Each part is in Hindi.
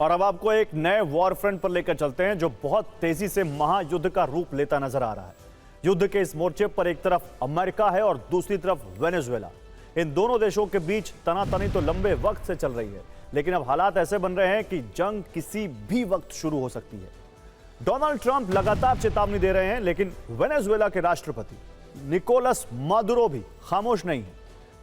और अब आपको एक नए वॉर फ्रंट पर लेकर चलते हैं जो बहुत तेजी से महायुद्ध का रूप लेता नजर आ रहा है। युद्ध के इस मोर्चे पर एक तरफ अमेरिका है और दूसरी तरफ वेनेजुएला। इन दोनों देशों के बीच तनातनी तो लंबे वक्त से चल रही है, लेकिन अब हालात ऐसे बन रहे हैं कि जंग किसी भी वक्त शुरू हो सकती है। डोनाल्ड ट्रंप लगातार चेतावनी दे रहे हैं, लेकिन वेनेजुएला के राष्ट्रपति निकोलस मादुरो भी खामोश नहीं है।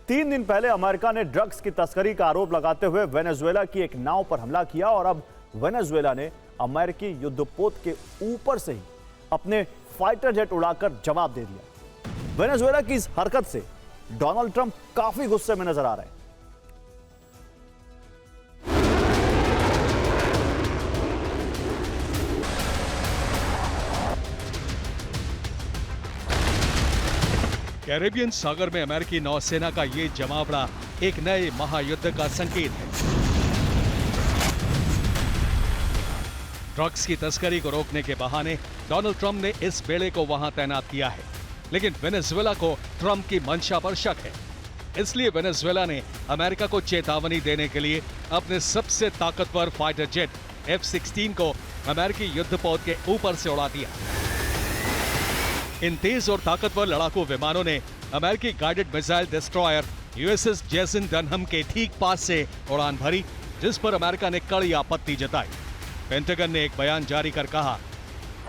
3 दिन पहले अमेरिका ने ड्रग्स की तस्करी का आरोप लगाते हुए वेनेजुएला की एक नाव पर हमला किया और अब वेनेजुएला ने अमेरिकी युद्धपोत के ऊपर से ही अपने फाइटर जेट उड़ाकर जवाब दे दिया। वेनेजुएला की इस हरकत से डोनाल्ड ट्रंप काफी गुस्से में नजर आ रहे हैं। कैरेबियन सागर में अमेरिकी नौसेना का ये जमावड़ा एक नए महायुद्ध का संकेत है। ड्रग्स की तस्करी को रोकने के बहाने डोनाल्ड ट्रंप ने इस बेड़े को वहां तैनात किया है, लेकिन वेनेजुएला को ट्रंप की मंशा पर शक है। इसलिए वेनेजुएला ने अमेरिका को चेतावनी देने के लिए अपने सबसे ताकतवर फाइटर जेट F-16 को अमेरिकी युद्धपोत के ऊपर से उड़ा दिया। इन तेज और ताकतवर लड़ाकू विमानों ने अमेरिकी guided missile destroyer USS Jason Dunham के ठीक पास से उड़ान भरी, जिस पर अमेरिका ने कड़ी आपत्ति जताई। पेंटागन ने एक बयान जारी कर कहा,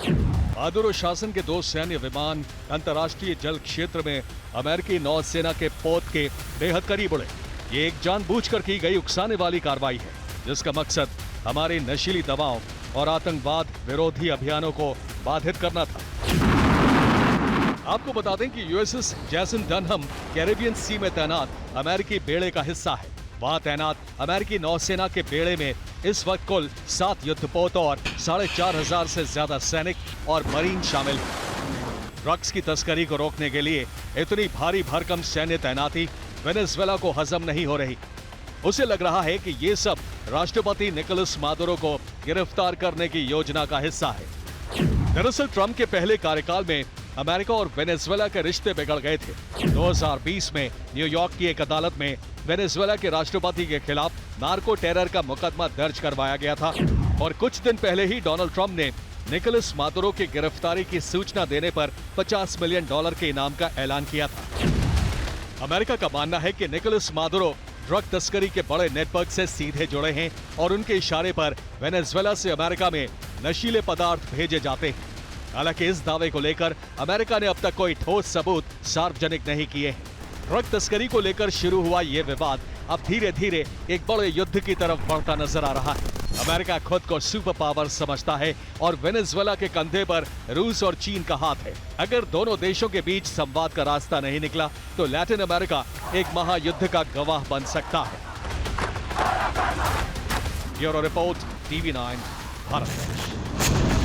मादुरो शासन के 2 सैन्य विमान अंतर्राष्ट्रीय जल क्षेत्र में अमेरिकी नौसेना के पोत के बेहद करीब उड़े। ये एक जानबूझकर की गई उकसाने वाली कार्रवाई है, जिसका मकसद हमारी नशीली दवाओं और आतंकवाद विरोधी अभियानों को बाधित करना था। आपको बता दें कि USS जेसन डनहम कैरेबियन सी में तैनात अमेरिकी बेड़े का हिस्सा है। वहां तैनात अमेरिकी नौसेना के बेड़े में इस वक्त कुल 7 युद्धपोत और 4500 से ज्यादा सैनिक और मरीन शामिल हैं। ड्रग्स की तस्करी को रोकने के लिए इतनी भारी भरकम सैन्य तैनाती वेनेजुएला को हजम नहीं हो रही। उसे लग रहा है कि ये सब राष्ट्रपति निकोलस मादुरो को गिरफ्तार करने की योजना का हिस्सा है। दरअसल ट्रंप के पहले कार्यकाल में अमेरिका और वेनेजुएला के रिश्ते बिगड़ गए थे। 2020 में न्यूयॉर्क की एक अदालत में वेनेजुएला के राष्ट्रपति के खिलाफ नार्को टेरर का मुकदमा दर्ज करवाया गया था और कुछ दिन पहले ही डोनाल्ड ट्रंप ने निकोलस मादुरो की गिरफ्तारी की सूचना देने पर $50 मिलियन के इनाम का ऐलान किया था। अमेरिका का मानना है कि निकोलस मादुरो ड्रग तस्करी के बड़े नेटवर्क से सीधे जुड़े हैं और उनके इशारे पर वेनेजुएला से अमेरिका में नशीले पदार्थ भेजे जाते हैं। हालांकि इस दावे को लेकर अमेरिका ने अब तक कोई ठोस सबूत सार्वजनिक नहीं किए हैं। ड्रग तस्करी को लेकर शुरू हुआ ये विवाद अब धीरे धीरे एक बड़े युद्ध की तरफ बढ़ता नजर आ रहा है। अमेरिका खुद को सुपर पावर समझता है और वेनेजुएला के कंधे पर रूस और चीन का हाथ है। अगर दोनों देशों के बीच संवाद का रास्ता नहीं निकला तो लैटिन अमेरिका एक महायुद्ध का गवाह बन सकता है। Bureau report, TV9 Bharat.